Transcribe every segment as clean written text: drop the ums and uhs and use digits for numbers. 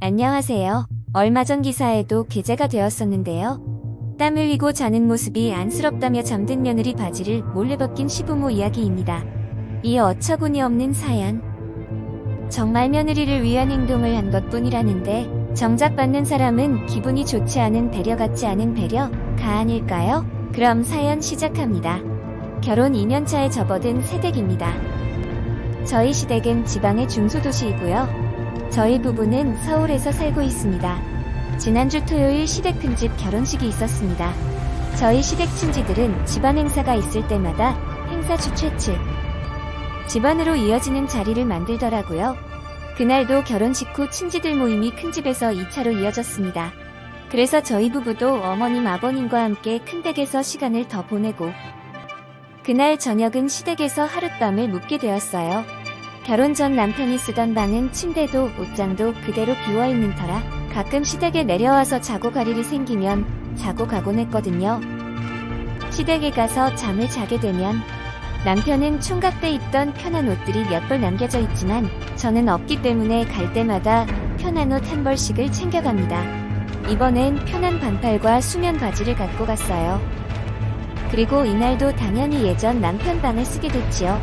안녕하세요. 얼마 전 기사에도 게재가 되었었는데요. 땀 흘리고 자는 모습이 안쓰럽다며 잠든 며느리 바지를 몰래 벗긴 시부모 이야기입니다. 이 어처구니 없는 사연. 정말 며느리를 위한 행동을 한 것뿐이라는데 정작 받는 사람은 기분이 좋지 않은 배려 같지 않은 배려가 아닐까요? 그럼 사연 시작합니다. 결혼 2년차에 접어든 새댁입니다. 저희 시댁은 지방의 중소도시이고요. 저희 부부는 서울에서 살고 있습니다. 지난주 토요일 시댁 큰집 결혼식이 있었습니다. 저희 시댁 친지들은 집안 행사가 있을 때마다 행사 주최 측 집안으로 이어지는 자리를 만들더라고요. 그날도 결혼식 후 친지들 모임이 큰집에서 2차로 이어졌습니다. 그래서 저희 부부도 어머님 아버님과 함께 큰댁에서 시간을 더 보내고 그날 저녁은 시댁에서 하룻밤을 묵게 되었어요. 결혼 전 남편이 쓰던 방은 침대도 옷장도 그대로 비워있는 터라 가끔 시댁에 내려와서 자고 갈 일이 생기면 자고 가곤 했거든요. 시댁에 가서 잠을 자게 되면 남편은 총각때 입던 편한 옷들이 몇 벌 남겨져 있지만 저는 없기 때문에 갈 때마다 편한 옷 한 벌씩을 챙겨갑니다. 이번엔 편한 반팔과 수면 바지를 갖고 갔어요. 그리고 이날도 당연히 예전 남편 방을 쓰게 됐지요.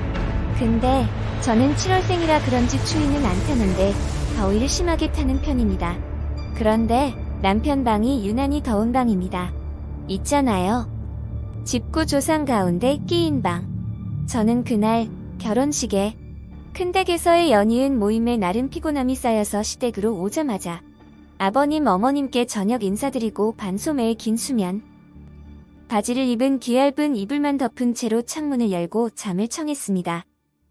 근데 저는 7월생이라 그런지 추위는 안 타는데 더위를 심하게 타는 편입니다. 그런데 남편 방이 유난히 더운 방입니다. 있잖아요. 집구 조상 가운데 끼인 방. 저는 그날 결혼식에 큰댁에서의 연이은 모임에 나름 피곤함이 쌓여서 시댁으로 오자마자 아버님 어머님께 저녁 인사드리고 반소매에 긴 수면 바지를 입은 귀얇은 이불만 덮은 채로 창문을 열고 잠을 청했습니다.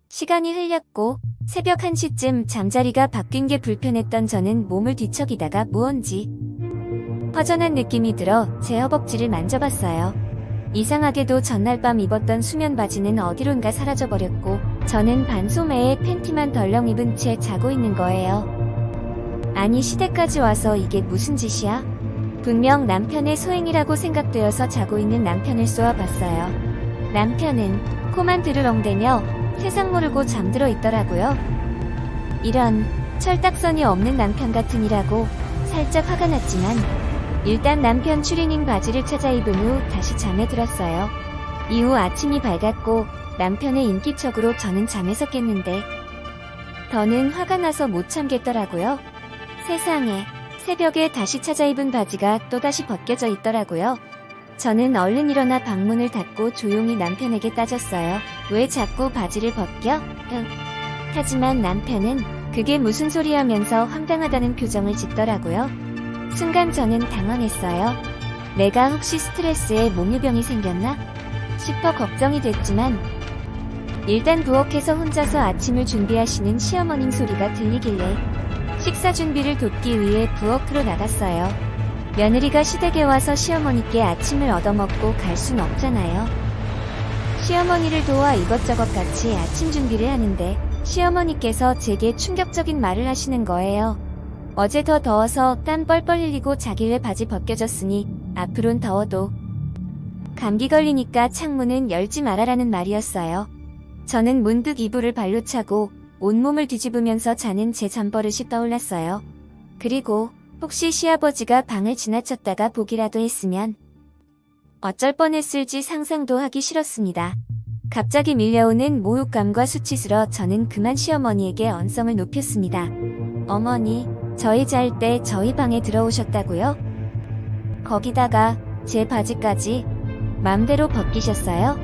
시간이 흘렸고 새벽 1시쯤 잠자리가 바뀐 게 불편했던 저는 몸을 뒤척이다가 무언지 허전한 느낌이 들어 제 허벅지를 만져봤어요. 이상하게도 전날 밤 입었던 수면 바지는 어디론가 사라져버렸고 저는 반소매에 팬티만 덜렁 입은 채 자고 있는 거예요. 아니 시댁까지 와서 이게 무슨 짓이야? 분명 남편의 소행이라고 생각되어서 자고 있는 남편을 쏘아봤어요. 남편은 코만 드르렁대며 세상 모르고 잠들어 있더라고요. 이런 철딱선이 없는 남편 같으니라고 살짝 화가 났지만 일단 남편 추리닝 바지를 찾아 입은 후 다시 잠에 들었어요. 이후 아침이 밝았고 남편의 인기척으로 저는 잠에서 깼는데 더는 화가 나서 못 참겠더라고요. 세상에 새벽에 다시 찾아 입은 바지가 또다시 벗겨져 있더라고요. 저는 얼른 일어나 방문을 닫고 조용히 남편에게 따졌어요. 왜 자꾸 바지를 벗겨? 하지만 남편은 그게 무슨 소리 하면서 황당하다는 표정을 짓더라고요. 순간 저는 당황했어요. 내가 혹시 스트레스에 몽유병이 생겼나? 싶어 걱정이 됐지만 일단 부엌에서 혼자서 아침을 준비하시는 시어머님 소리가 들리길래 식사 준비를 돕기 위해 부엌으로 나갔어요. 며느리가 시댁에 와서 시어머니께 아침을 얻어먹고 갈 순 없잖아요. 시어머니를 도와 이것저것 같이 아침 준비를 하는데 시어머니께서 제게 충격적인 말을 하시는 거예요. 어제 더 더워서 땀 뻘뻘 흘리고 자길래 바지 벗겨졌으니 앞으론 더워도 감기 걸리니까 창문은 열지 말아라는 말이었어요. 저는 문득 이불을 발로 차고 온몸을 뒤집으면서 자는 제 잠버릇이 떠올랐어요. 그리고 혹시 시아버지가 방을 지나쳤다가 보기라도 했으면 어쩔 뻔했을지 상상도 하기 싫었습니다. 갑자기 밀려오는 모욕감과 수치스러 저는 그만 시어머니에게 언성을 높였습니다. 어머니, 저희 잘 때 저희 방에 들어오셨다고요? 거기다가 제 바지까지 맘대로 벗기셨어요?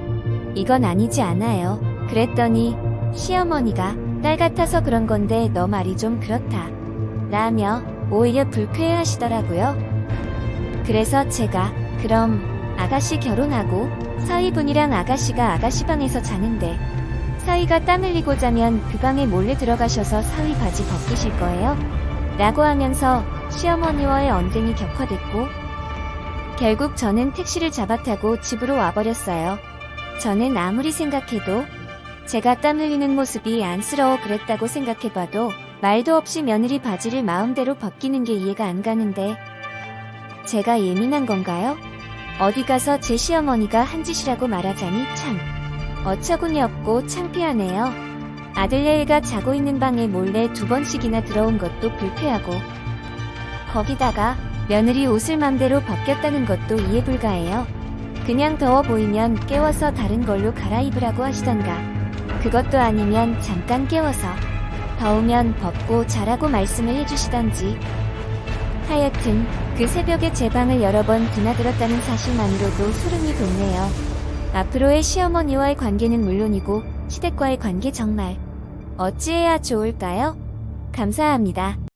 이건 아니지 않아요. 그랬더니 시어머니가 딸 같아서 그런 건데 너 말이 좀 그렇다 라며 오히려 불쾌해 하시더라고요. 그래서 제가 그럼 아가씨 결혼하고 사위분이랑 아가씨가 아가씨 방에서 자는데 사위가 땀 흘리고 자면 그 방에 몰래 들어가셔서 사위 바지 벗기실 거예요? 라고 하면서 시어머니와의 언쟁이 격화됐고 결국 저는 택시를 잡아타고 집으로 와버렸어요. 저는 아무리 생각해도 제가 땀 흘리는 모습이 안쓰러워 그랬다고 생각해봐도 말도 없이 며느리 바지를 마음대로 벗기는 게 이해가 안 가는데 제가 예민한 건가요? 어디 가서 제 시어머니가 한 짓이라고 말하자니 참 어처구니 없고 창피하네요. 아들네가 자고 있는 방에 몰래 2번씩이나 들어온 것도 불쾌하고 거기다가 며느리 옷을 맘대로 벗겼다는 것도 이해 불가해요. 그냥 더워 보이면 깨워서 다른 걸로 갈아입으라고 하시던가. 그것도 아니면 잠깐 깨워서 더우면 벗고 자라고 말씀을 해주시던지. 하여튼 그 새벽에 제 방을 여러 번 드나들었다는 사실만으로도 소름이 돋네요. 앞으로의 시어머니와의 관계는 물론이고 시댁과의 관계 정말 어찌해야 좋을까요? 감사합니다.